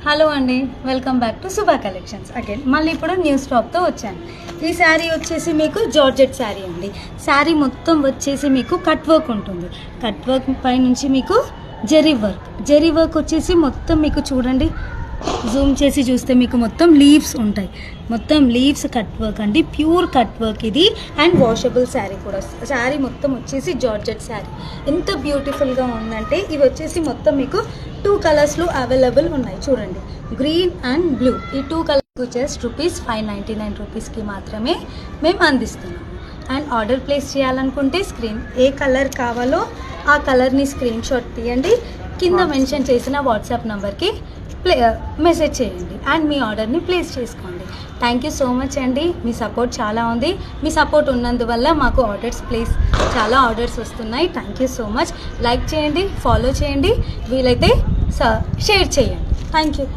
Hello అండి, welcome back to Subha collections again. మళ్ళీ ఇప్పుడు న్యూ స్టాక్తో వచ్చాను. ఈ శారీ వచ్చేసి మీకు జార్జెట్ శారీ అండి. శారీ మొత్తం వచ్చేసి మీకు కట్ వర్క్ ఉంటుంది. కట్ వర్క్ పై నుంచి మీకు జెరీ వర్క్ వచ్చేసి మొత్తం మీకు చూడండి, జూమ్ చేసి చూస్తే మీకు మొత్తం లీవ్స్ ఉంటాయి. మొత్తం లీవ్స్ కట్ వర్క్ అండి, ప్యూర్ కట్ వర్క్ ఇది. అండ్ వాషబుల్ శారీ కూడా. శారీ మొత్తం వచ్చేసి జార్జెట్ శారీ ఎంత బ్యూటిఫుల్గా ఉందంటే ఇవి వచ్చేసి మొత్తం మీకు 2 కలర్స్లో అవైలబుల్ ఉన్నాయి. చూడండి, గ్రీన్ అండ్ బ్లూ. ఈ 2 కలర్స్ జస్ట్ ₹599 రూపీస్కి మాత్రమే మేము అందిస్తున్నాం. అండ్ ఆర్డర్ ప్లేస్ చేయాలనుకుంటే ఏ కలర్ కావాలో ఆ కలర్ని స్క్రీన్ షాట్ తీయండి, కింద మెన్షన్ చేసిన వాట్సాప్ నెంబర్కి మెసేజ్ చేయండి అండ్ మీ ఆర్డర్ని ప్లేస్ చేసుకోండి. థ్యాంక్ యూ సో మచ్ అండి. మీ సపోర్ట్ చాలా ఉంది. మీ సపోర్ట్ ఉన్నందువల్ల మాకు చాలా ఆర్డర్స్ వస్తున్నాయి. Thank you so much. Like చేయండి, ఫాలో చేయండి, వీలైతే షేర్ చేయండి. Thank you.